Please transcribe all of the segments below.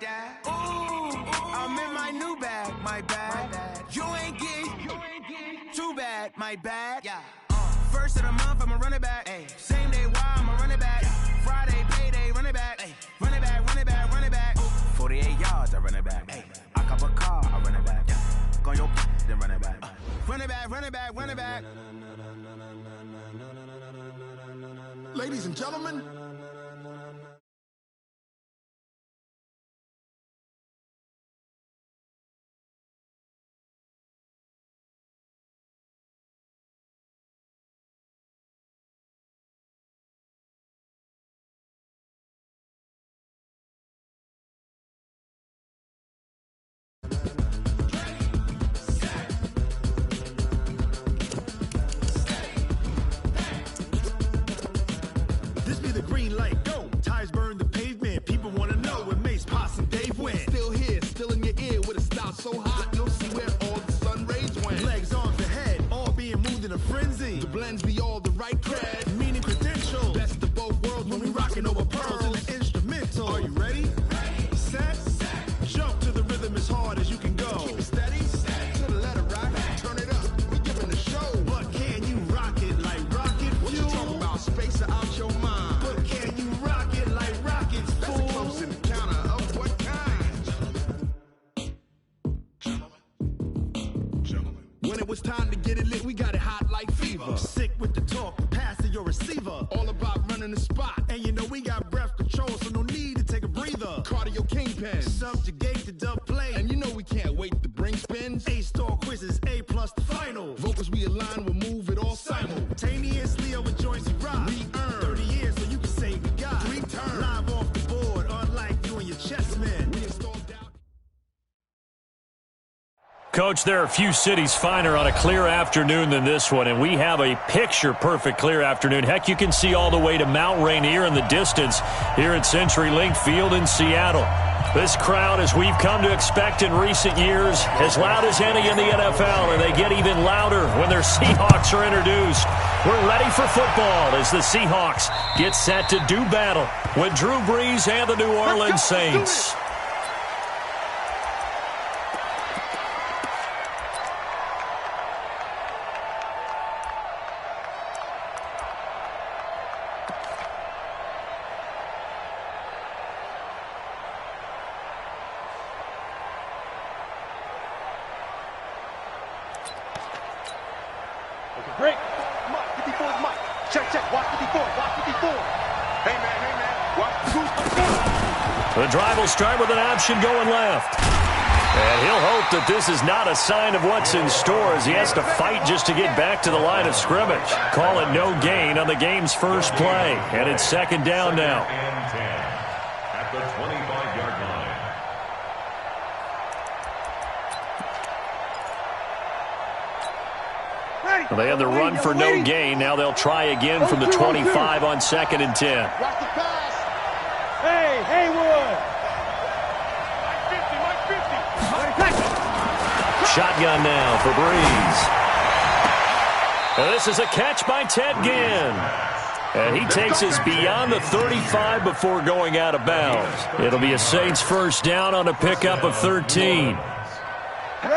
that. Ooh, I'm in my new bag, my bad. You ain't get too bad, my bad. Yeah. First of the month, I'ma run it back. Ay. Same day, why I'ma run it back. Friday, payday, run it back. Ay. Run it back, run it back, run it back. 48 yards, I run it back. Ay. I cop a car, I run it back. Go on your then run it back. Run it back, run it back, run it back. Ladies and gentlemen. Green light, go. Tires burn the pavement. People want to know when Mace, Posse, and Dave went. Still here, still in your ear with a style so hot, you'll see where all the sun rays went. Legs, arms, and head, all being moved in a frenzy. The blends be all the right cred, meaning credentials. Best of both worlds when we rocking over pearls in the instrumental. Are you ready? Set, jump to the rhythm as hard as you can go. Keep it steady, to the letter right. Turn it up, we giving the show. But can you rock it like rocket fuel? What you talking about? Space out your mind. When it was time to get it lit, we got it hot like fever. Sick with the talk, pass to your receiver. All about running the spot. And you know we got breath control, so no need to take a breather. Cardio kingpin, subjugate the dub play. And you know we can't wait to bring spins. A-star quizzes, A+ the final. Vocals we align, we'll move it all simultaneously over joints we rock. We earn 30 years so you can say we got 3 turns. Live off the board, unlike you and your chess men. We installed out. Coach, there are a few cities finer on a clear afternoon than this one, and we have a picture-perfect clear afternoon. Heck, you can see all the way to Mount Rainier in the distance here at CenturyLink Field in Seattle. This crowd, as we've come to expect in recent years, as loud as any in the NFL, and they get even louder when their Seahawks are introduced. We're ready for football as the Seahawks get set to do battle with Drew Brees and the New Orleans Saints. Break. Mike, 54, Mike. Check. Watch 54. Hey, man. Watch. The drive will start with an option going left. And he'll hope that this is not a sign of what's in store as he has to fight just to get back to the line of scrimmage. Call it no gain on the game's first play. And it's second down now. And 10 at the 25-yard line. They had the run for no gain. Now they'll try again from the 25 on 2nd and 10. Watch the pass. Hey, Haywood. Mike 50. Shotgun now for Brees. And this is a catch by Ted Ginn. And he takes us beyond the 35 before going out of bounds. It'll be a Saints first down on a pickup of 13.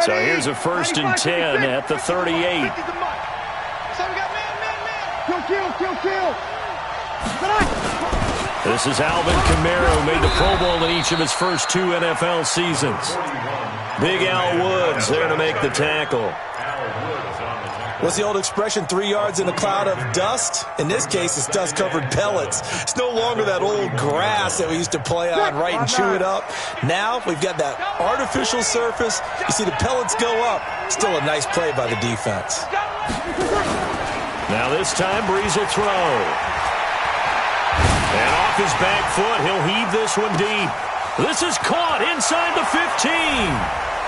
So here's a 1st and 10 at the 38. Kill. This is Alvin Kamara, who made the Pro Bowl in each of his first 2 NFL seasons. Big Al Woods there to make the tackle. What's the old expression, 3 yards in a cloud of dust? In this case, it's dust-covered pellets. It's no longer that old grass that we used to play on, right, and chew it up. Now we've got that artificial surface. You see the pellets go up. Still a nice play by the defense. Now this time, Brees will throw. And off his back foot, he'll heave this one deep. This is caught inside the 15.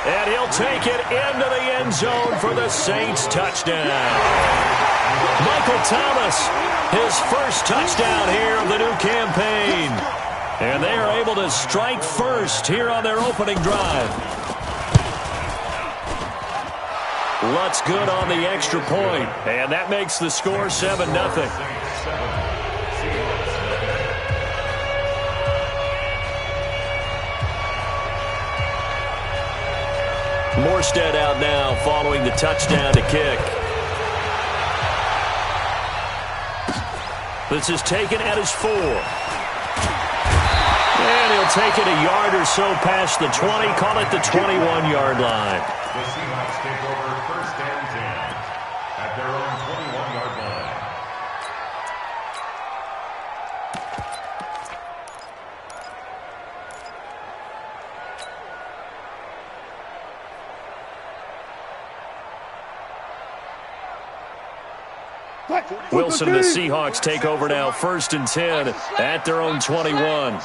And he'll take it into the end zone for the Saints touchdown. Michael Thomas, his first touchdown here of the new campaign. And they are able to strike first here on their opening drive. Lutz good on the extra point, and that makes the score 7-0. Morstead out now following the touchdown to kick. This is taken at his 4. And he'll take it a yard or so past the 20, call it the 21-yard line. The Seahawks take over 1st and 10 at their own 21-yard line. Wilson and the Seahawks take over now 1st and 10 at their own 21.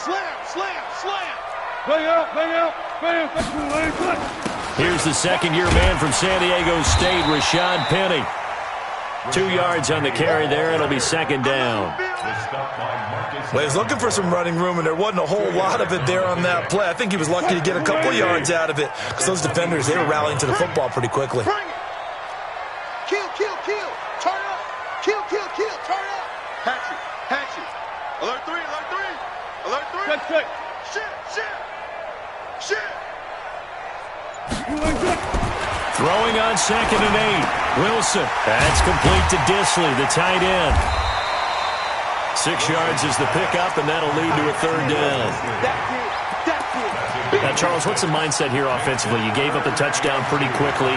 Here's the second-year man from San Diego State, Rashad Penny. 2 yards on the carry there. It'll be 2nd down. Well, he was looking for some running room, and there wasn't a whole lot of it there on that play. I think he was lucky to get a couple yards out of it because those defenders, they were rallying to the football pretty quickly. Kill, kill, kill. Turn up. Kill, kill, kill. Turn up. Hatchet. Alert 3, alert 3. Alert 3. Shit. Throwing on 2nd and 8. Wilson. That's complete to Disley, the tight end. 6 yards is the pickup, and that'll lead to a 3rd down. Now, Charles, what's the mindset here offensively? You gave up a touchdown pretty quickly.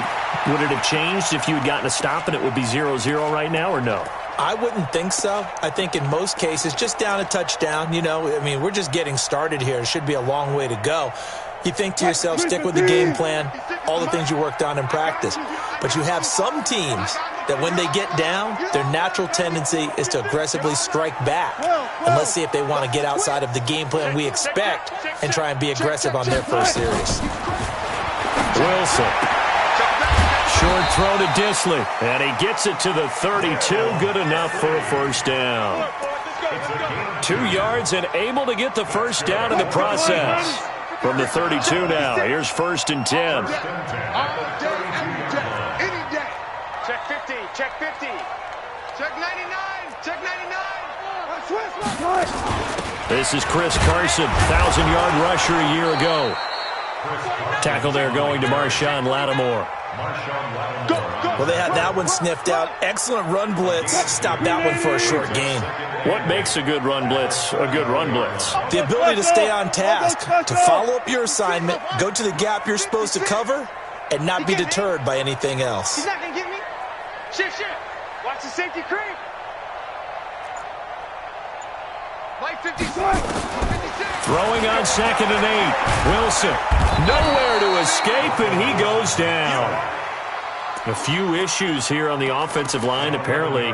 Would it have changed if you had gotten a stop and it would be 0-0 right now, or no? I wouldn't think so. I think in most cases, just down a touchdown, we're just getting started here. It should be a long way to go. You think to yourself, stick with the game plan, all the things you worked on in practice. But you have some teams that when they get down, their natural tendency is to aggressively strike back. And let's see if they want to get outside of the game plan we expect and try and be aggressive on their first series. Wilson. Short throw to Disley. And he gets it to the 32. Good enough for a 1st down. 2 yards and able to get the 1st down in the process. From the 32 now, here's 1st and 10. Check 50, check 50. Check 99, check 99. This is Chris Carson, 1,000-yard rusher a year ago. Tackle there going to Marshawn Lattimore. Well, they had that one sniffed out. Excellent run blitz. Stop that one for a short gain. What makes a good run blitz a good run blitz? The ability to stay on task, to follow up your assignment, go to the gap you're supposed to cover, and not be deterred by anything else. He's not going to get me. Shit. Watch the safety creep. Mike 56. Throwing on 2nd and 8. Wilson. Nowhere to escape, and he goes down. A few issues here on the offensive line. Apparently,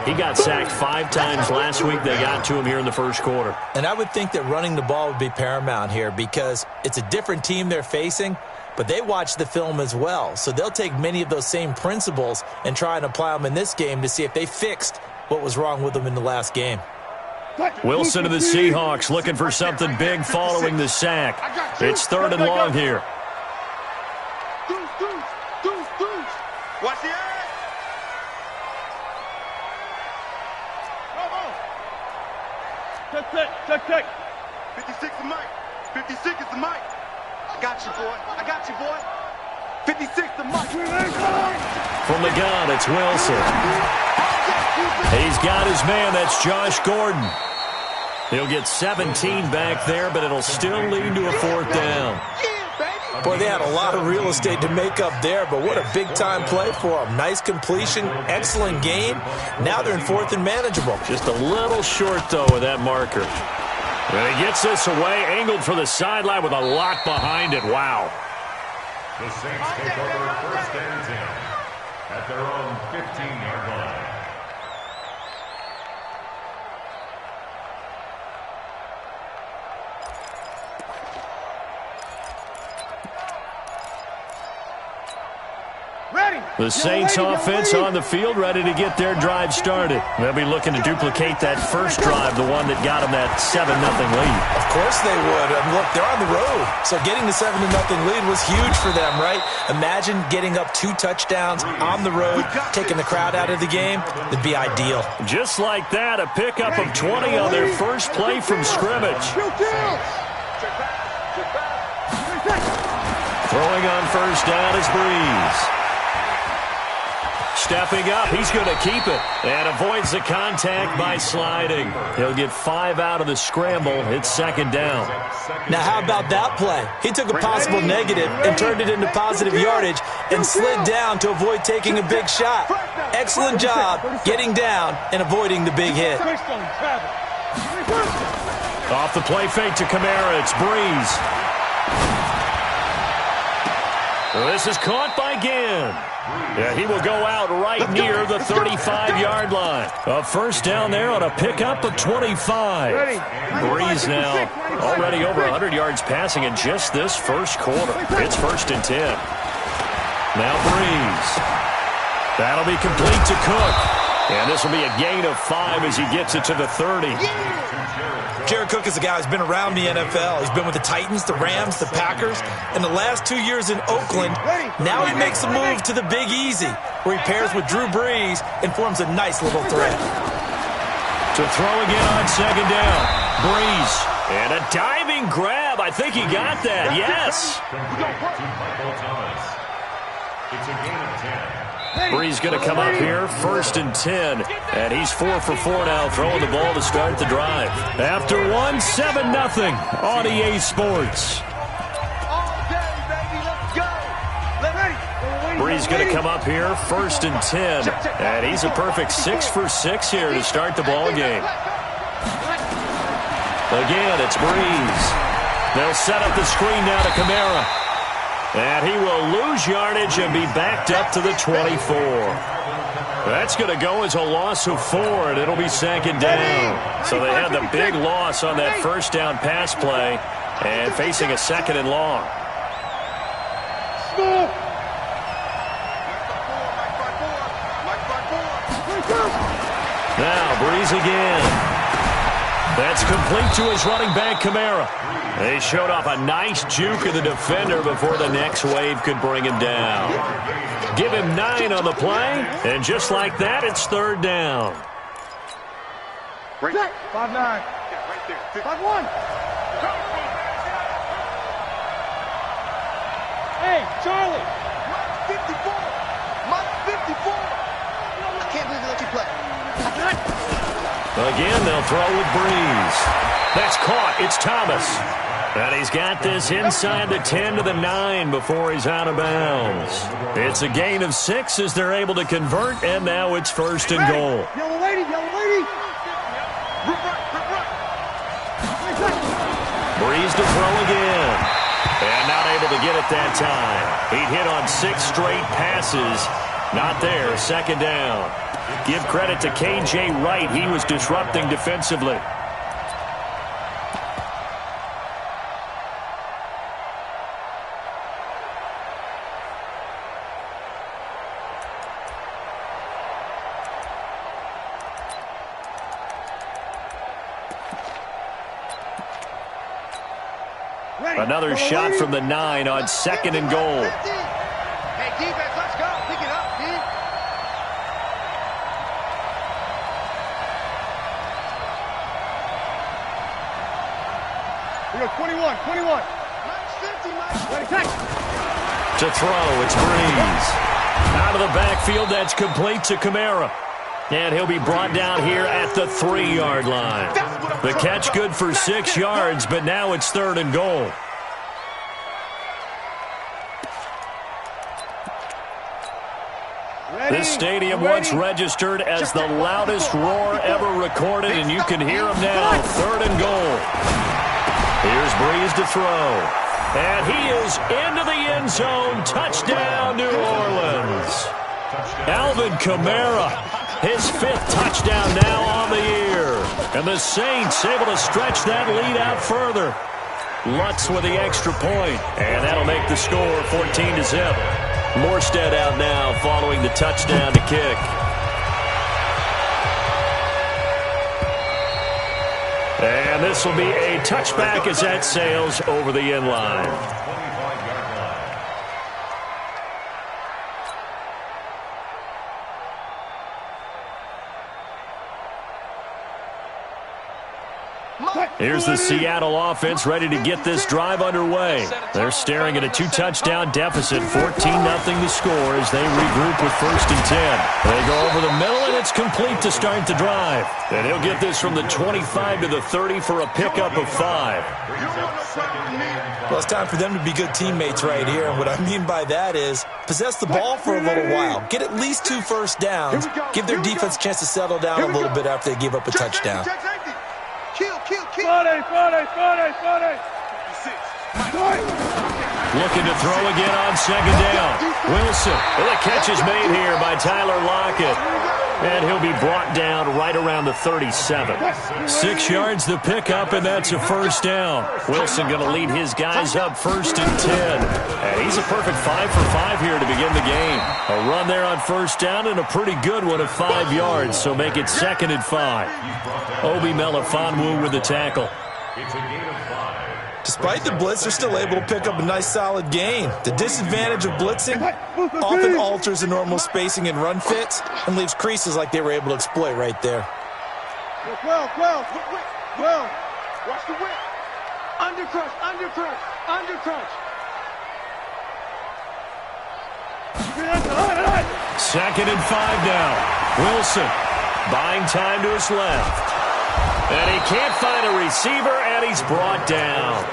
he got sacked 5 times last week. They got to him here in the 1st quarter. And I would think that running the ball would be paramount here because it's a different team they're facing, but they watch the film as well. So they'll take many of those same principles and try and apply them in this game to see if they fixed what was wrong with them in the last game. Wilson of the Seahawks looking for something big following the sack. It's 3rd and long here. Watch the eye. Check. 56 is Mike. 56 is the Mike. I got you, boy. 56 the Mike. From the gun, it's Wilson. He's got his man. That's Josh Gordon. He'll get 17 back there, but it'll still lead to a 4th down. Boy, they had a lot of real estate to make up there, but what a big-time play for them. Nice completion, excellent gain. Now they're in 4th and manageable. Just a little short, though, with that marker. And he gets this away, angled for the sideline with a lot behind it. Wow. The Saints take over 1st and 10 at their own 15-yard line. The Saints offense on the field, ready to get their drive started. They'll be looking to duplicate that first drive, the one that got them that 7-0 lead. Of course they would. And look, they're on the road. So getting the 7-0 lead was huge for them, right? Imagine getting up 2 touchdowns on the road, taking the crowd out of the game. That'd be ideal. Just like that, a pickup of 20 on their first play from scrimmage. Throwing on first down is Breeze. Stepping up, he's going to keep it and avoids the contact by sliding. He'll get 5 out of the scramble. It's second down. Now, how about that play? He took a possible negative and turned it into positive yardage and slid down to avoid taking a big shot. Excellent job getting down and avoiding the big hit. Off the play fake to Kamara, it's Breeze. This is caught by Ginn. Yeah, he will go out right near the 35-yard line. A first down there on a pickup of 25. Breeze now already over 100 yards passing in just this first quarter. It's 1st and 10. Now Breeze. That'll be complete to Cook. And this will be a gain of 5 as he gets it to the 30. Jared Cook is a guy who's been around the NFL. He's been with the Titans, the Rams, the Packers, and the last 2 years in Oakland. Now he makes a move to the Big Easy, where he pairs with Drew Brees and forms a nice little threat. To throw again on second down. Breeze. And a diving grab. I think he got that. Yes. It's a gain of 10. Breeze going to come up here, 1st and 10. And he's 4 for 4 now, throwing the ball to start the drive. After 1, 7-0 on EA Sports. Breeze going to come up here, 1st and 10. And he's a perfect 6 for 6 here to start the ball game. Again, it's Breeze. They'll set up the screen now to Kamara. And he will lose yardage and be backed up to the 24. That's going to go as a loss of 4, and it'll be second down. So they had the big loss on that first down pass play and facing a second and long. Now Breeze again. That's complete to his running back, Kamara. They showed off a nice juke of the defender before the next wave could bring him down. Give him 9 on the play, and just like that, it's third down. 5-9. Right there. 5-1. Hey, Charlie. Mike 54. Mike 54. I can't believe they let you play. Again, they'll throw with Breeze. That's caught. It's Thomas. And he's got this inside the 10 to the 9 before he's out of bounds. It's a gain of 6 as they're able to convert, and now it's 1st and goal. Yellow lady, yellow lady. Breeze to throw again. And not able to get it that time. He'd hit on 6 straight passes. Not there, second down. Give credit to K.J. Wright. He was disrupting defensively. Another shot from the 9 on 2nd and goal. Hey, defense, let's go. Pick it up, dude. We go 21. Ready, take. To throw, it's Breeze. Out of the backfield, that's complete to Kamara. And he'll be brought down here at the 3-yard line. The catch good for 6 yards, but now it's 3rd and goal. This stadium once registered as the loudest roar ever recorded, and you can hear him now. 3rd and goal. Here's Breeze to throw. And he is into the end zone. Touchdown, New Orleans. Alvin Kamara, his 5th touchdown now on the year. And the Saints able to stretch that lead out further. Lutz with the extra point, and that'll make the score 14-0. Morstead out now following the touchdown to kick. And this will be a touchback as that sails over the end line. Here's the Seattle offense ready to get this drive underway. They're staring at a 2-touchdown deficit, 14-0 the score as they regroup with 1st and 10. They go over the middle, and it's complete to start the drive. And he'll get this from the 25 to the 30 for a pickup of 5. Well, it's time for them to be good teammates right here. And what I mean by that is possess the ball for a little while. Get at least 2 first downs. Give their defense a chance to settle down a little bit after they give up a touchdown. Looking to throw again on 2nd down. Wilson. Well, the catch is made here by Tyler Lockett. And he'll be brought down right around the 37. 6 yards the pickup, and that's a 1st down. Wilson going to lead his guys up 1st and 10. And he's a perfect 5 for 5 here to begin the game. A run there on 1st down and a pretty good one of 5 yards, so make it 2nd and 5. Obi Melifonwu with the tackle. It's a gain of 5. Despite the blitz, they're still able to pick up a nice solid gain. The disadvantage of blitzing often alters the normal spacing and run fits and leaves creases like they were able to exploit right there. Well. Watch the whip. Undercrunch. 2nd and 5 now. Wilson buying time to his left. And he can't find a receiver, and he's brought down.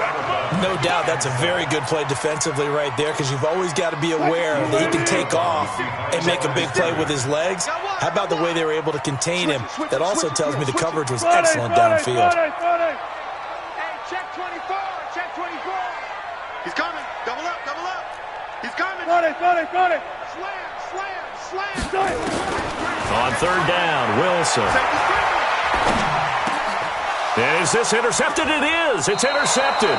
No doubt that's a very good play defensively right there, because you've always got to be aware that he can take off and make a big play with his legs. How about the way they were able to contain him? That also tells me the coverage was excellent downfield. Hey, check 24. He's coming. Double up. He's coming. Slam. On 3rd down, Wilson. Is this intercepted? It is. It's intercepted.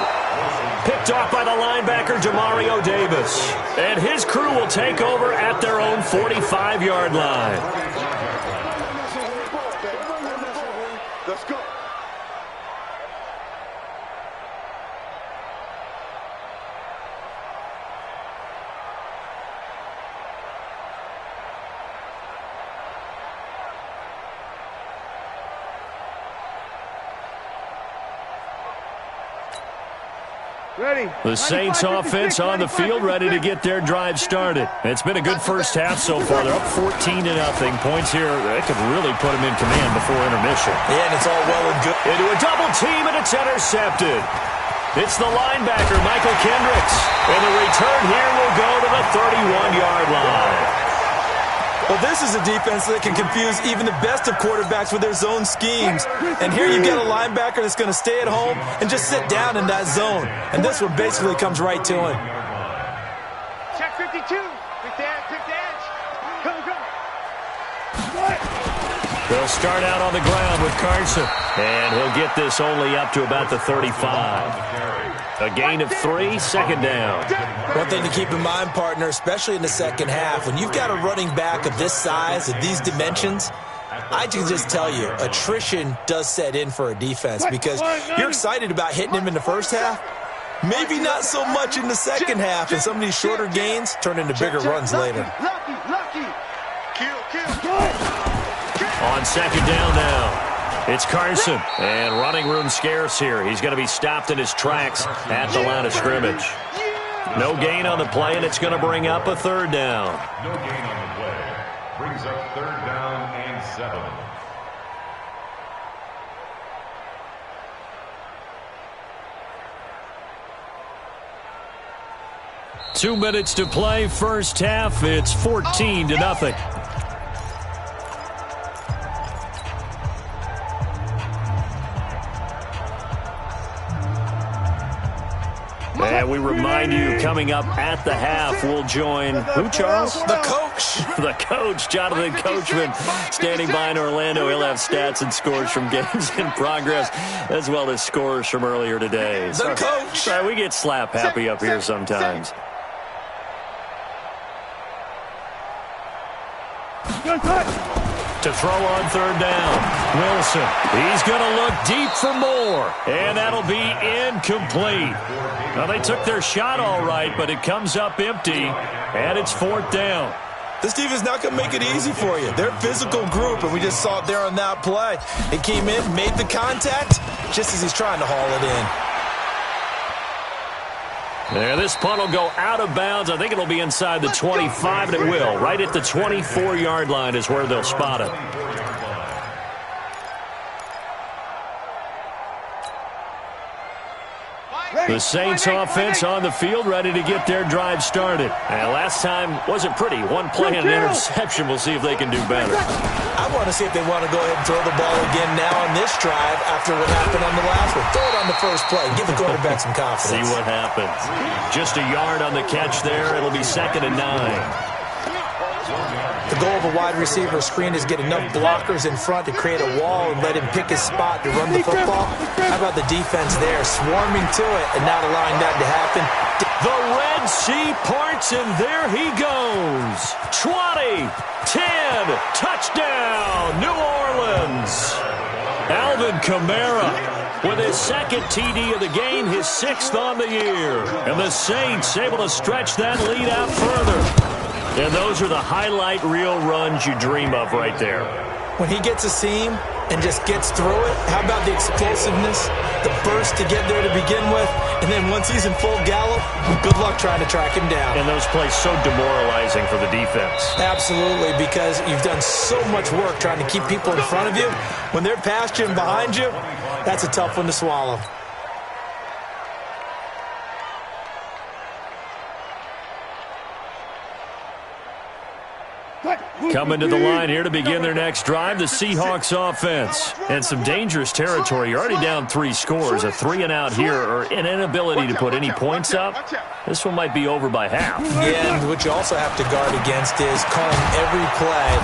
Picked off by the linebacker, Jamario Davis. And his crew will take over at their own 45-yard line. Let's go. 'em. The Saints offense on the field, ready to get their drive started. It's been a good first half so far. They're up 14-0. Points here, they could really put them in command before intermission. Yeah, and it's all well and good. Into a double team, and it's intercepted. It's the linebacker, Michael Kendricks. And the return here will go to the 31-yard line. Well, this is a defense that can confuse even the best of quarterbacks with their zone schemes. And here you've got a linebacker that's going to stay at home and just sit down in that zone. And this one basically comes right to him. Check 52. Pick the edge. Come. They'll start out on the ground with Carson. And he'll get this only up to about the 35. A gain of 3, 2nd down. One thing to keep in mind, partner, especially in the second half, when you've got a running back of this size, of these dimensions, I can just tell you, attrition does set in for a defense because you're excited about hitting him in the first half. Maybe not so much in the second half, and some of these shorter gains turn into bigger runs later. Lucky. Kill. On 2nd down now. It's Carson, and running room scarce here. He's going to be stopped in his tracks at the line of scrimmage. No gain on the play, and it's going to bring up a 3rd down. No gain on the play. Brings up 3rd down and 7. Two minutes to play, first half. It's 14-0. And we remind you, coming up at the half, we'll join who, Charles? The coach. The coach, Jonathan Coachman, standing by in Orlando. He'll have stats and scores from games in progress, as well as scores from earlier today. The coach. Sorry, we get slap happy up here sometimes. To throw on 3rd down, Wilson. He's going to look deep for more, and that'll be incomplete. Well, they took their shot all right, but it comes up empty, and it's 4th down. This defense is not going to make it easy for you. They're a physical group, and we just saw it there on that play. He came in, made the contact, just as he's trying to haul it in. There, this punt will go out of bounds. I think it'll be inside the 25, and it will. Right at the 24-yard line is where they'll spot it. The Saints offense on the field, ready to get their drive started. And last time wasn't pretty. One play and an interception. We'll see if they can do better. I want to see if they want to go ahead and throw the ball again now on this drive after what happened on the last one. Throw it on the first play. Give the quarterback some confidence. See what happens. Just a yard on the catch there. It'll be 2nd and 9. The goal of a wide receiver screen is get enough blockers in front to create a wall and let him pick his spot to run the football. How about the defense there, swarming to it and not allowing that to happen? The Red Sea parts, and there he goes. 20, 10, touchdown, New Orleans. Alvin Kamara with his 2nd TD of the game, his 6th on the year. And the Saints able to stretch that lead out further. And those are the highlight reel runs you dream of right there. When he gets a seam and just gets through it, how about the explosiveness, the burst to get there to begin with, and then once he's in full gallop, good luck trying to track him down. And those plays so demoralizing for the defense. Absolutely, because you've done so much work trying to keep people in front of you. When they're past you and behind you, that's a tough one to swallow. Coming to the line here to begin their next drive, the Seahawks offense. And some dangerous territory. You're already down 3 scores. A 3-and-out here, or an inability to put any points up. This one might be over by half. Yeah, and what you also have to guard against is calling every play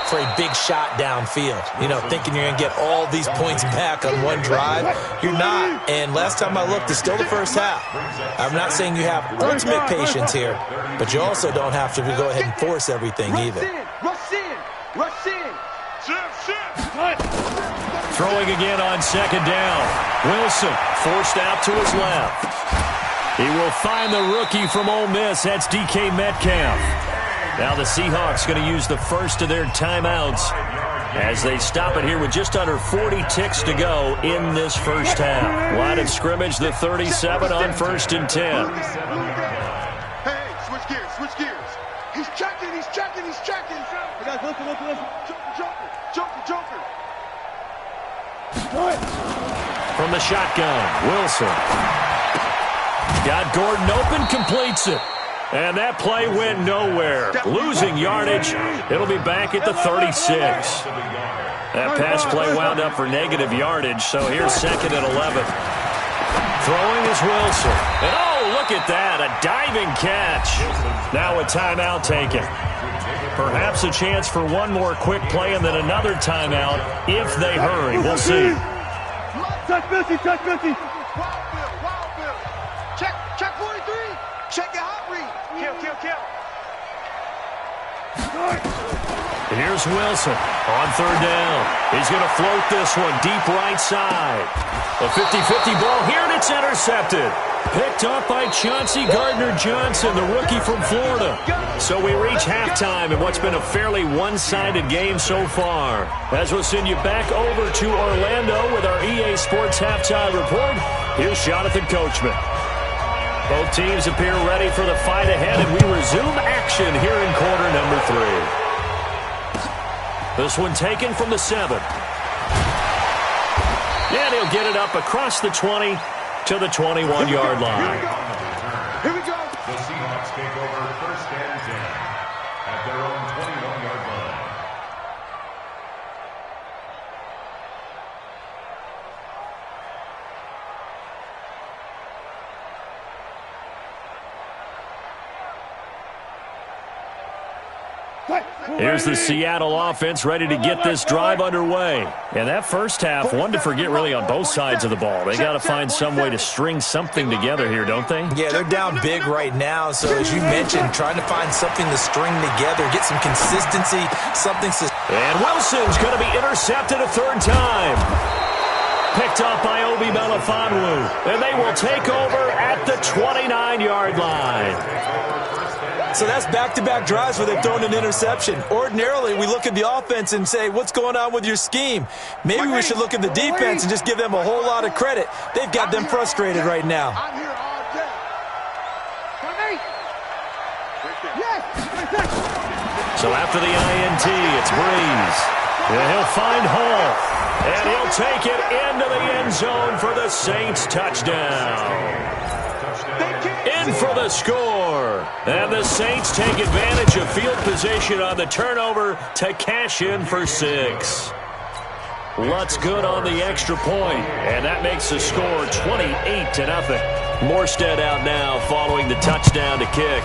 for a big shot downfield. You know, thinking you're going to get all these points back on one drive. You're not. And last time I looked, it's still the first half. I'm not saying you have ultimate patience here, but you also don't have to go ahead and force everything either. Rush in! Rush in! Throwing again on 2nd down. Wilson forced out to his left. He will find the rookie from Ole Miss. That's DK Metcalf. Now the Seahawks going to use the first of their timeouts as they stop it here with just under 40 ticks to go in this first half. Line of scrimmage, the 37 on 1st and 10. Hey, switch gears, switch gears. He's checking, he's checking, he's checking. Hey guys, listen. Joker. From the shotgun, Wilson. Got Gordon open, completes it. And that play went nowhere. Losing yardage. It'll be back at the 36. That pass play wound up for negative yardage, so here's 2nd and 11. Throwing is Wilson. And oh, look at that, a diving catch. Now a timeout taken. Perhaps a chance for one more quick play and then another timeout if they hurry. We'll see. Touch 50. Wild Bill. Check 43. Check your hot read. Kill. And here's Wilson on 3rd down. He's going to float this one deep right side. A 50-50 ball here, and it's intercepted. Picked up by Chauncey Gardner-Johnson, the rookie from Florida. So we reach halftime in what's been a fairly one-sided game so far. As we'll send you back over to Orlando with our EA Sports Halftime Report, here's Jonathan Coachman. Both teams appear ready for the fight ahead, and we resume action here in quarter number 3. This one taken from the 7. And he'll get it up across the 20 to the 21-yard line. Here we go. The Seahawks take over 1st and 10 at their own 21-yard line. Here's the Seattle offense ready to get this drive underway. And that first half, one to forget really on both sides of the ball. They got to find some way to string something together here, don't they? Yeah, they're down big right now. So as you mentioned, trying to find something to string together, get some consistency, something. And Wilson's going to be intercepted a 3rd time. Picked up by Obi Melifonwu. And they will take over at the 29-yard line. So that's back-to-back drives where they've thrown an interception. Ordinarily, we look at the offense and say, what's going on with your scheme? Maybe we should look at the defense and just give them a whole lot of credit. They've got them frustrated right now. I'm here all day. So after the INT, it's Breeze. And he'll find Hall. And he'll take it into the end zone for the Saints touchdown. In for the score. And the Saints take advantage of field position on the turnover to cash in for 6. Lutz good on the extra point, and that makes the score 28-0. Morstead out now following the touchdown to kick.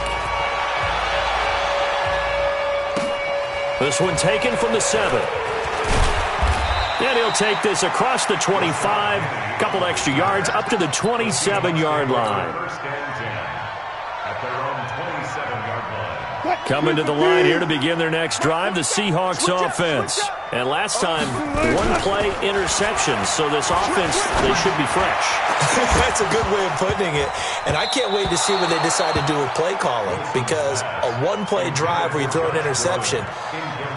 This one taken from the 7. And he'll take this across the 25, couple extra yards up to the 27-yard line. Coming to the line here to begin their next drive, the Seahawks offense. And last time, one-play interception, so this offense, they should be fresh. That's a good way of putting it. And I can't wait to see what they decide to do with play calling, because a one-play drive where you throw an interception,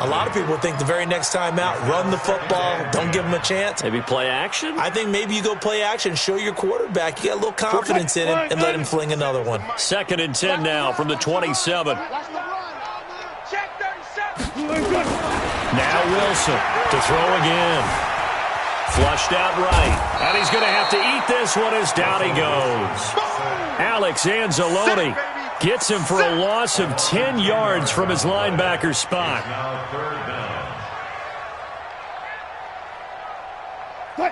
a lot of people think the very next time out, run the football, don't give them a chance. Maybe play action? I think maybe you go play action, show your quarterback you got a little confidence in him, and let him fling another one. 2nd and 10 now from the 27. Now Wilson to throw again. Flushed out right. And he's going to have to eat this one as down he goes. Alex Anzalone gets him for a loss of 10 yards from his linebacker spot.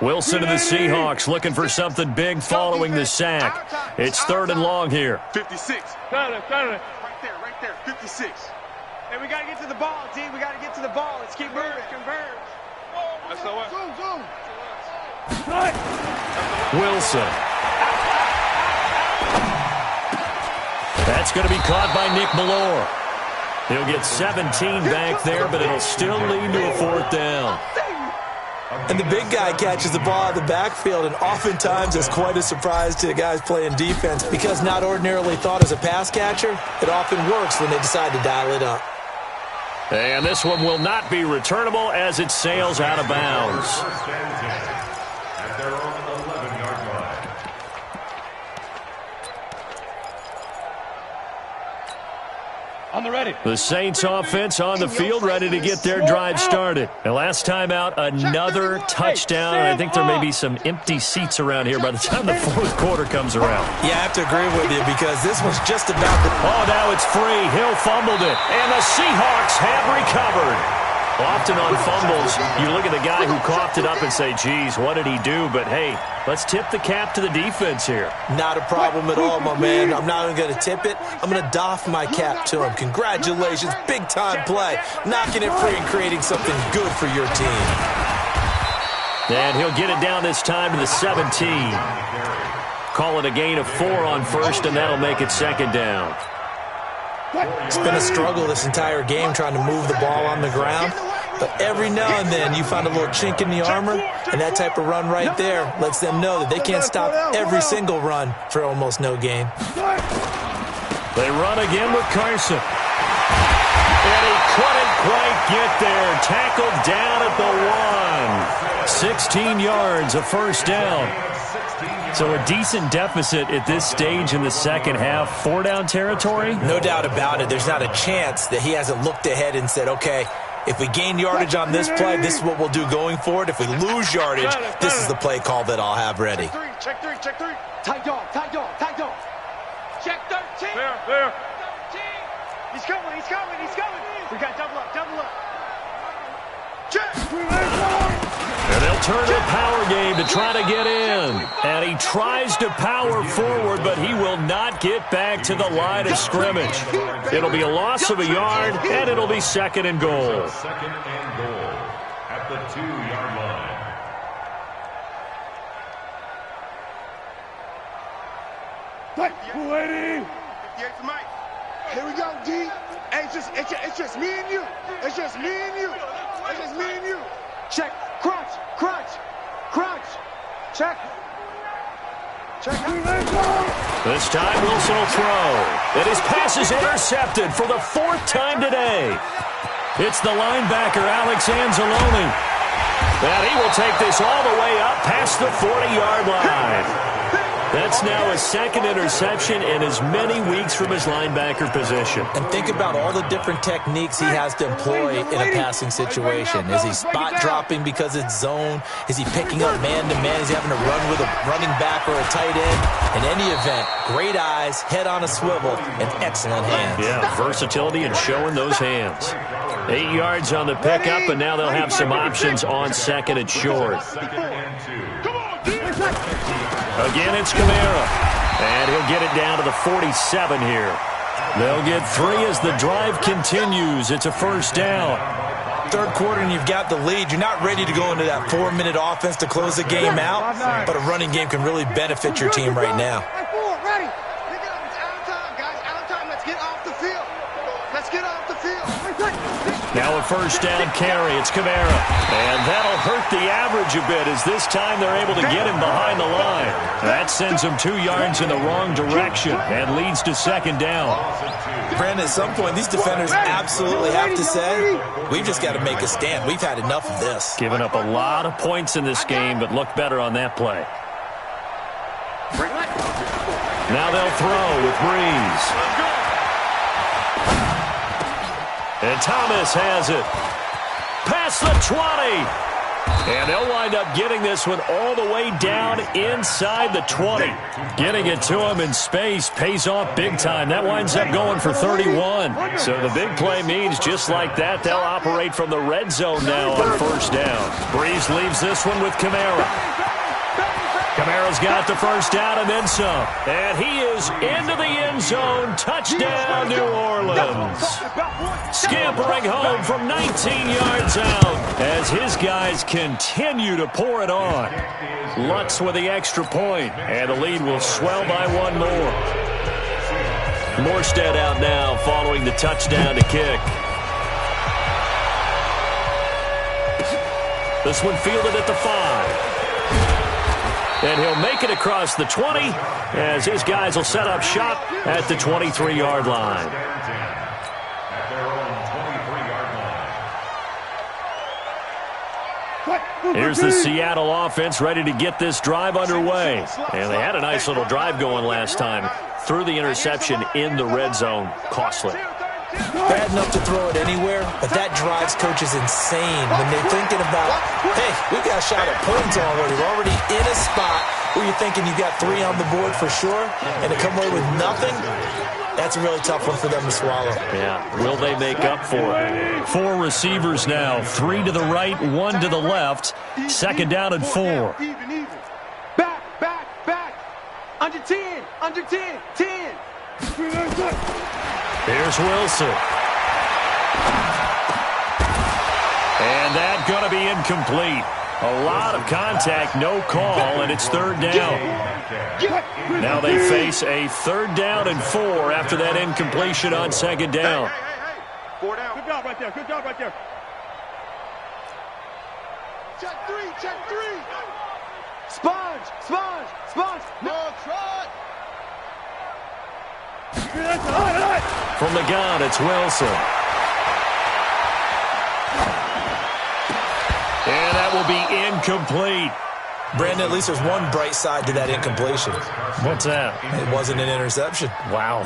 Wilson and the Seahawks looking for something big following the sack. It's 3rd and long here. 56. Right there, 56. Hey, we got to get to the ball, D. We got to get to the ball. Let's keep moving. Converge. That's the one. Zoom. Wilson. That's going to be caught by Nick Malore. He'll get 17 back there, but it'll still lead to a 4th down. And the big guy catches the ball out of the backfield, and oftentimes it's quite a surprise to the guys playing defense because not ordinarily thought as a pass catcher, it often works when they decide to dial it up. And this one will not be returnable as it sails out of bounds. At their own 11-yard line. On the ready. The Saints offense on the field ready to get their drive started. And last time out, another touchdown. And I think there may be some empty seats around here by the time the 4th quarter comes around. Yeah, I have to agree with you because this was just about the... Oh, now it's free. Hill fumbled it. And the Seahawks have recovered. Often on fumbles, you look at the guy who coughed it up and say, geez, what did he do? But, hey, let's tip the cap to the defense here. Not a problem at all, my man. I'm not even going to tip it. I'm going to doff my cap to him. Congratulations. Big-time play. Knocking it free and creating something good for your team. And he'll get it down this time to the 17. Call it a gain of 4 on 1st, and that'll make it 2nd down. It's been a struggle this entire game trying to move the ball on the ground. But every now and then you find a little chink in the armor, and that type of run right there lets them know that they can't stop every single run for almost no gain. They run again with Carson. And he couldn't quite get there. Tackled down at the 1. 16 yards, a 1st down. So a decent deficit at this stage in the second half. 4-down territory? No doubt about it. There's not a chance that he hasn't looked ahead and said, okay, if we gain yardage on this play, this is what we'll do going forward. If we lose yardage, this is the play call that I'll have ready. Check three. Tight dog. Check 13. There. 13. He's coming. We got double up. Check. And they'll turn to a power game to try to get in. And he tries to power forward, but he will not get back to the line of scrimmage. It'll be a loss of a yard, and it'll be 2nd and goal. 2nd and goal at the 2-yard line. Waiting. 58 for Mike. Here we go, D. Hey, it's just me and you. It's just me and you. Check. Crunch. Check. This time Wilson will throw. And his pass is intercepted for the 4th time today. It's the linebacker, Alex Anzalone. And he will take this all the way up past the 40-yard line. That's now his 2nd interception in as many weeks from his linebacker position. And think about all the different techniques he has to employ in a passing situation. Is he spot dropping because it's zone? Is he picking up man-to-man? Is he having to run with a running back or a tight end? In any event, great eyes, head on a swivel, and excellent hands. Yeah, versatility and showing those hands. 8 yards on the pickup, and now they'll have some options on 2nd and short. Again, it's Kamara, and he'll get it down to the 47 here. They'll get 3 as the drive continues. It's a 1st down. 3rd quarter, and you've got the lead. You're not ready to go into that 4-minute offense to close the game out, but a running game can really benefit your team right now. Ready. It's out of time, guys. Out of time. Let's get off the field. Let's get off the field. Now a 1st down carry. It's Kamara. And that'll hurt the average a bit as this time they're able to get him behind the line. That sends him 2 yards in the wrong direction and leads to 2nd down. Brandon, at some point, these defenders absolutely have to say, we've just got to make a stand. We've had enough of this. Giving up a lot of points in this game, but look better on that play. Now they'll throw with Breeze. And Thomas has it. Past the 20. And they'll wind up getting this one all the way down inside the 20. Getting it to him in space pays off big time. That winds up going for 31. So the big play means just like that, they'll operate from the red zone now on 1st down. Breeze leaves this one with Kamara. Kamara's got the 1st down and then some. And he is into the end zone. Touchdown, New Orleans. Scampering home from 19 yards out as his guys continue to pour it on. Lutz with the extra point, and the lead will swell by 1 more. Morstead out now following the touchdown to kick. This one fielded at the 5. And he'll make it across the 20 as his guys will set up shop at the 23-yard line. Here's the Seattle offense ready to get this drive underway. And they had a nice little drive going last time. Threw the interception in the red zone. Costly. Bad enough to throw it anywhere, but that drives coaches insane when they're thinking about, hey, we've got a shot at points already. We're already in a spot where you're thinking you've got 3 on the board for sure, and to come away with nothing, that's a really tough one for them to swallow. Yeah, will they make up for it? 4 receivers now, 3 to the right, 1 to the left. 2nd down and 4. Even. Back. Under 10, 10. Here's Wilson. And that's going to be incomplete. A lot of contact, no call, and it's 3rd down. Now they face a 3rd down and 4 after that incompletion on 2nd down. Hey. 4 down. Good job right there. Check 3. Sponge. No, trot. From the gun, it's Wilson. And that will be incomplete. Brandon, at least there's one bright side to that incompletion. What's that? It wasn't an interception. Wow.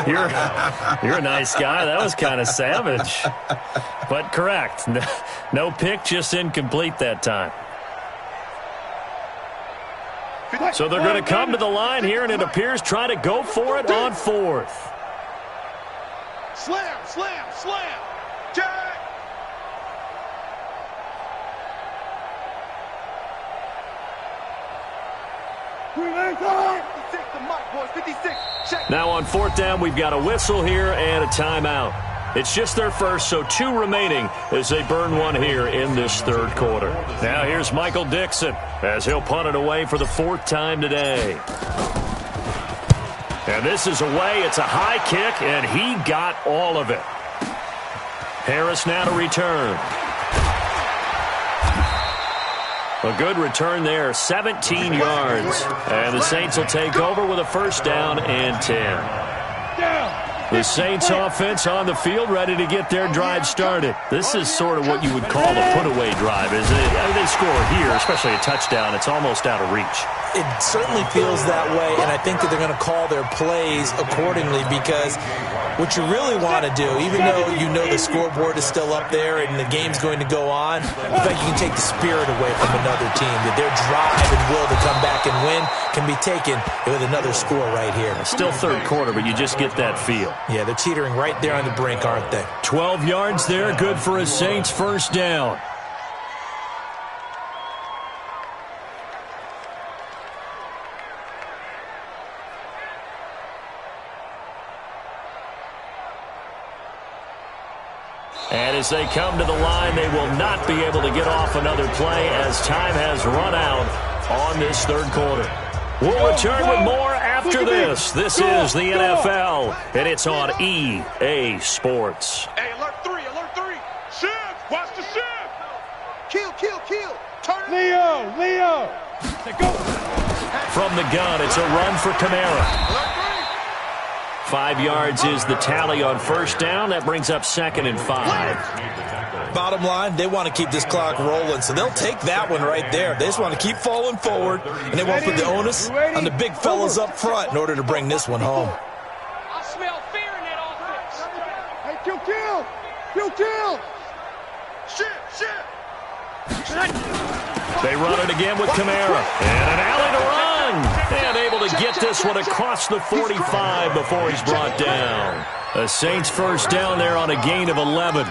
You're a nice guy. That was kind of savage. But correct. No pick, just incomplete that time. So they're going to come to the line here, and it appears trying to go for it on 4th. Slam. Jack. Now on 4th down, we've got a whistle here and a timeout. It's just their first, so 2 remaining as they burn 1 here in this 3rd quarter. Now here's Michael Dixon as he'll punt it away for the 4th time today. And this is away. It's a high kick, and he got all of it. Harris now to return. A good return there, 17 yards. And the Saints will take over with a first down and 10. The Saints offense on the field, ready to get their drive started. This is sort of what you would call a put-away drive, isn't it? I mean, they score here, especially a touchdown. It's almost out of reach. It certainly feels that way, and I think that they're going to call their plays accordingly, because what you really want to do, even though you know the scoreboard is still up there and the game's going to go on, in fact, you can take the spirit away from another team, that their drive and will to come back and win can be taken with another score right here. Still third quarter, but you just get that feel. Yeah, they're teetering right there on the brink, aren't they? 12 yards there, good for a Saints first down. And as they come to the line, they will not be able to get off another play as time has run out on this third quarter. We'll return with more after this. This is the NFL, and it's on EA Sports. Hey, alert 3, alert 3. Shift, watch the shift. Kill, kill, kill. Turn it. Leo. Go. From the gun, it's a run for Kamara. Alert 3. 5 yards is the tally on first down. That brings up 2nd and 5. Bottom line, they want to keep this clock rolling, so they'll take that one right there. They just want to keep falling forward, and they won't put the onus on the big fellas up front in order to bring this one home. I smell fear in that offense. Hey, kill. Shift. They run it again with Kamara. And an alley to run. And able to get this one across the 45 before he's brought down. The Saints first down there on a gain of 11.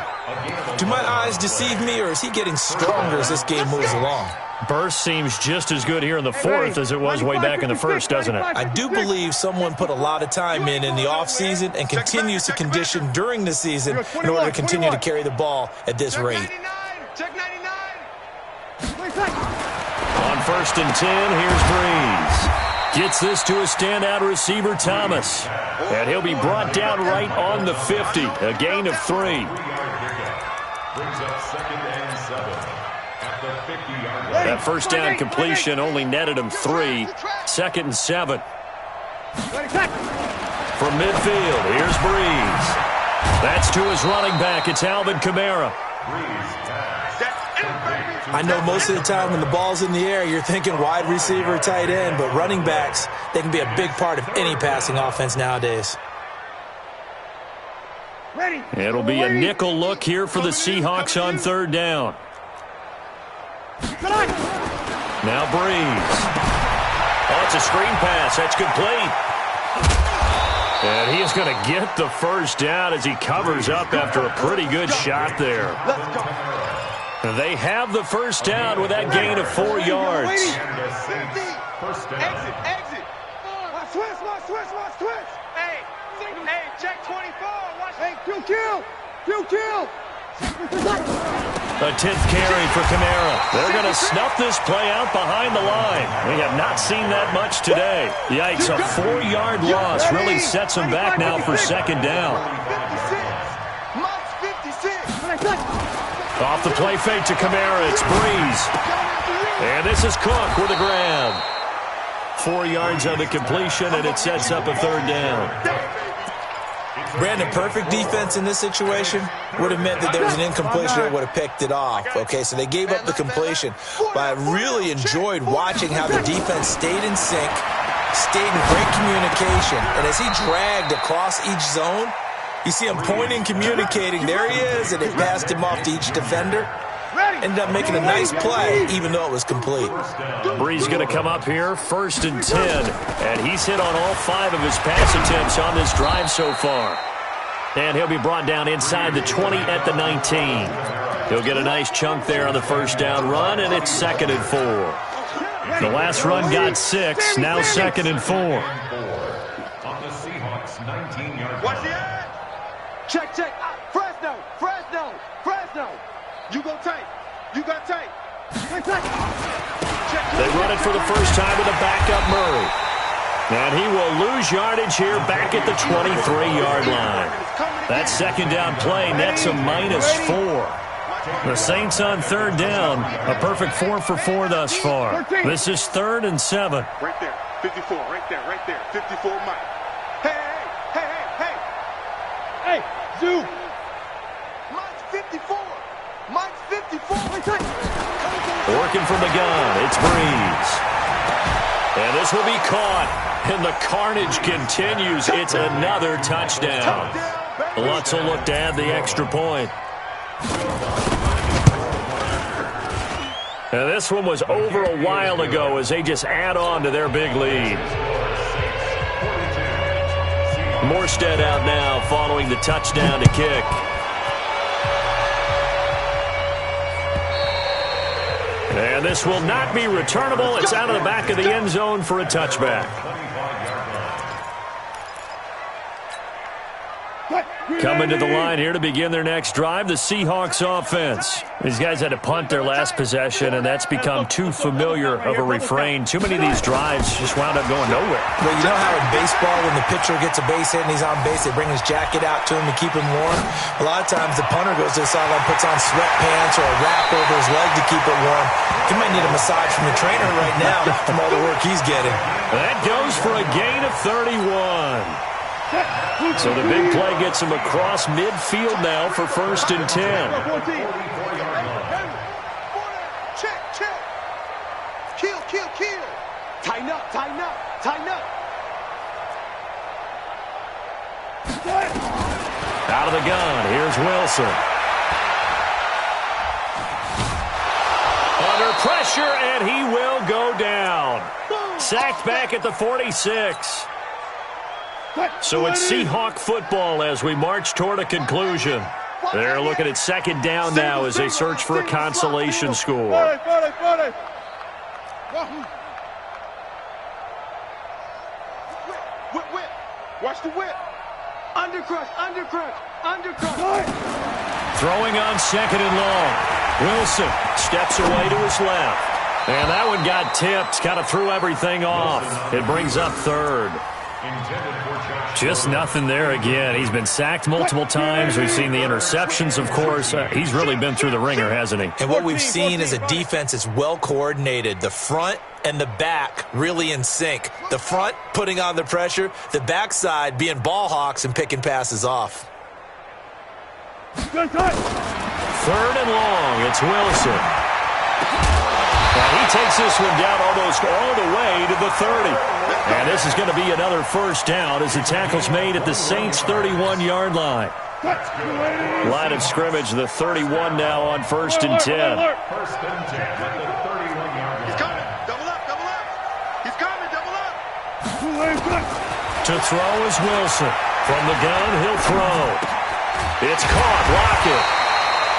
Do my eyes deceive me, or is he getting stronger as this game moves along? Burst seems just as good here in the fourth as it was way back in the first, doesn't it? I do believe someone put a lot of time in the offseason and continues to condition during the season in order to continue to carry the ball at this rate. Check 99. On 1st and 10, here's Breeze. Gets this to a standout receiver, Thomas. And he'll be brought down right on the 50. A gain of 3. Brings up 2nd and 7 at the 50-yard line. That first down completion only netted him 3. 2nd and 7. From midfield, here's Breeze. That's to his running back. It's Alvin Kamara. I know most of the time when the ball's in the air, you're thinking wide receiver, tight end, but running backs, they can be a big part of any passing offense nowadays. It'll be a nickel look here for the Seahawks on 3rd down. Now Breeze. Oh, it's a screen pass. That's complete. And he is going to get the first down as he covers up after a pretty good shot there. They have the first down with that gain of 4 yards. First down. Exit. Switch. Hey, check 24. Watch. Hey, kill. A 10th carry for Kamara. They're going to snuff this play out behind the line. We have not seen that much today. Yikes, a 4-yard loss really sets them back now for 2nd down. 56. Off the play fake to Kamara, it's Breeze. And this is Cook with a grab. 4 yards on the completion, and it sets up a 3rd down. Brandon, perfect defense in this situation would have meant that there was an incompletion that would have picked it off. Okay, so they gave up the completion. But I really enjoyed watching how the defense stayed in sync, stayed in great communication. And as he dragged across each zone, you see him pointing, communicating. There he is, and it passed him off to each defender. Ended up making a nice play, even though it was complete. Breeze going to come up here, 1st and 10. And he's hit on all 5 of his pass attempts on this drive so far. And he'll be brought down inside the 20 at the 19. He'll get a nice chunk there on the first down run, and it's 2nd and 4. The last run got 6, now 2nd and 4. On the Seahawks 19-yard Watch the edge. Check. Fresno. You got tape. They run it for the first time with a backup Murray. And he will lose yardage here back at the 23-yard line. That 2nd down play nets a -4. The Saints on third down. A perfect 4 for 4 thus far. This is 3rd and 7. Right there. 54. Right there. 54, Mike. Hey, Zoo. Mike's 54. Mike's 54. Working from the gun. It's Breeze. And this will be caught. And the carnage continues. It's another touchdown. Lutz will look to add the extra point. And this one was over a while ago as they just add on to their big lead. Morstead out now following the touchdown to kick. And this will not be returnable. It's out of the back of the end zone for a touchback. Coming to the line here to begin their next drive, the Seahawks offense. These guys had to punt their last possession, and that's become too familiar of a refrain. Too many of these drives just wound up going nowhere. Well, you know how in baseball, when the pitcher gets a base hit and he's on base, they bring his jacket out to him to keep him warm? A lot of times the punter goes to the sideline, puts on sweatpants or a wrap over his leg to keep it warm. He might need a massage from the trainer right now from all the work he's getting. That goes for a gain of 31. So the big play gets him across midfield now for 1st and 10. Check. Kill. Tighten up. Out of the gun, here's Wilson. Under pressure, and he will go down. Sacked back at the 46. So it's Seahawk football as we march toward a conclusion. They're looking at 2nd down now as they search for a consolation score. Whip. Watch the whip. Undercrush. Throwing on 2nd and long. Wilson steps away to his left. And that one got tipped, kind of threw everything off. It brings up 3rd. Just nothing there again. He's been sacked multiple times. We've seen the interceptions, of course. He's really been through the ringer, hasn't he? And what we've seen is a defense that's well coordinated. The front and the back really in sync. The front putting on the pressure, the backside being ball hawks and picking passes off. 3rd and long. It's Wilson. And he takes this one down almost all the way to the 30. And this is going to be another 1st down as the tackle's made at the Saints' 31-yard line. Line of scrimmage, the 31 now on 1st and 10. 1st and 10 at the 31-yard line. He's coming. Double up. He's coming. Double up. To throw is Wilson. From the gun, he'll throw. It's caught. Lockett.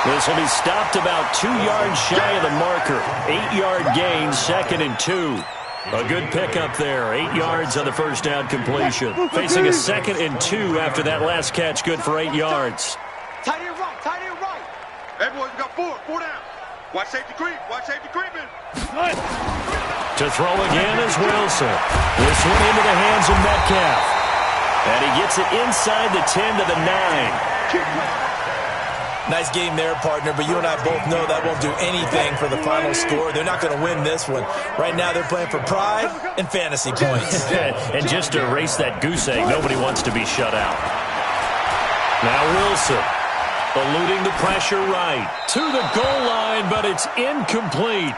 This will be stopped about 2 yards shy of the marker. 8-yard gain, 2nd and 2. A good pickup there. 8 yards on the 1st down completion. Facing a 2nd and 2 after that last catch, good for 8 yards. Tight end right. Hey, boys, we got 4 down. Watch safety creeping. To throw again is Wilson. This one into the hands of Metcalf. And he gets it inside the 10 to the 9. Nice game there, partner, but you and I both know that won't do anything for the final score. They're not going to win this one. Right now they're playing for pride and fantasy points. And just to erase that goose egg, nobody wants to be shut out. Now Wilson, eluding the pressure right. To the goal line, but it's incomplete.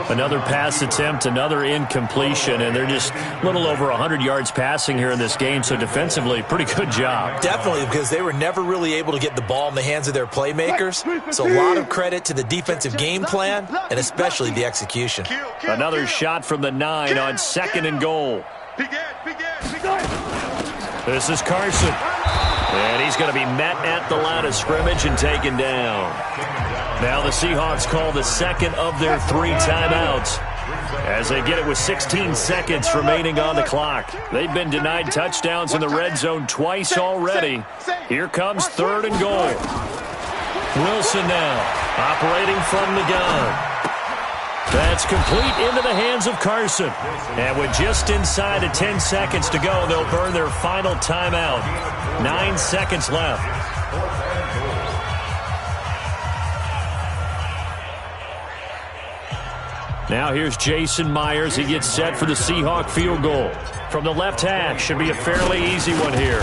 Another pass attempt, another incompletion, and they're just a little over 100 yards passing here in this game, so defensively, pretty good job. Definitely, because they were never really able to get the ball in the hands of their playmakers, so a lot of credit to the defensive game plan, and especially the execution. Another shot from the 9 on 2nd and goal. This is Carson, and he's going to be met at the line of scrimmage and taken down. Now the Seahawks call the 2nd of their 3 timeouts as they get it with 16 seconds remaining on the clock. They've been denied touchdowns in the red zone twice already. Here comes 3rd and goal. Wilson now operating from the gun. That's complete into the hands of Carson. And with just inside of 10 seconds to go, they'll burn their final timeout. 9 seconds left. Now here's Jason Myers. He gets set for the Seahawk field goal. From the left hash, should be a fairly easy one here.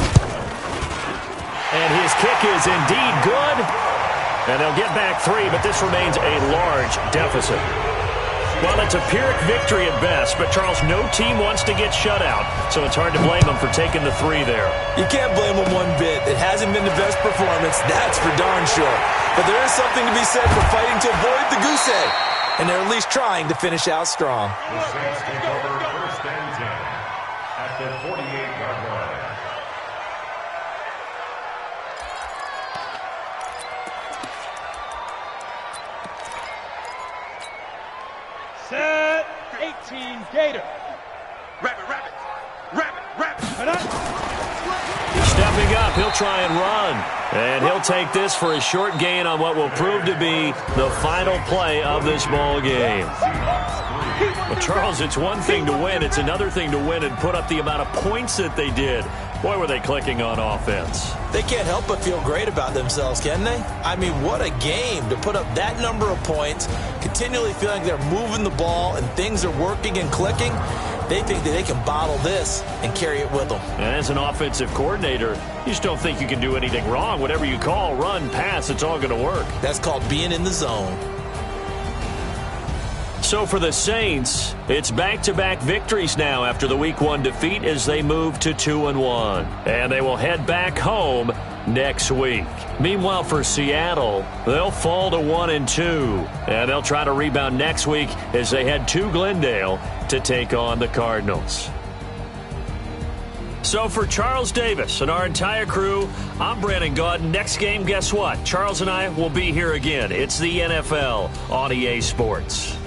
And his kick is indeed good. And they'll get back 3, but this remains a large deficit. Well, it's a Pyrrhic victory at best, but Charles, no team wants to get shut out, so it's hard to blame them for taking the 3 there. You can't blame them one bit. It hasn't been the best performance, that's for darn sure. But there is something to be said for fighting to avoid the goose egg, and they're at least trying to finish out strong. The Saints take over 1st and 10 at the 48-yard line. Set 18 Gator. Rabbit, rabbit, rabbit, rabbit. Stepping up, he'll try and run. And he'll take this for a short gain on what will prove to be the final play of this ball game. Well, Charles, it's one thing to win. It's another thing to win and put up the amount of points that they did. Boy, were they clicking on offense. They can't help but feel great about themselves, can they? I mean, what a game to put up that number of points, continually feeling like they're moving the ball and things are working and clicking. They think that they can bottle this and carry it with them. And as an offensive coordinator, you just don't think you can do anything wrong. Whatever you call, run, pass, it's all going to work. That's called being in the zone. So for the Saints, it's back-to-back victories now after the Week 1 defeat as they move to 2-1. And they will head back home next week. Meanwhile, for Seattle, they'll fall to 1-2. And they'll try to rebound next week as they head to Glendale to take on the Cardinals. So for Charles Davis and our entire crew, I'm Brandon Gaudin. Next game, guess what? Charles and I will be here again. It's the NFL on EA Sports.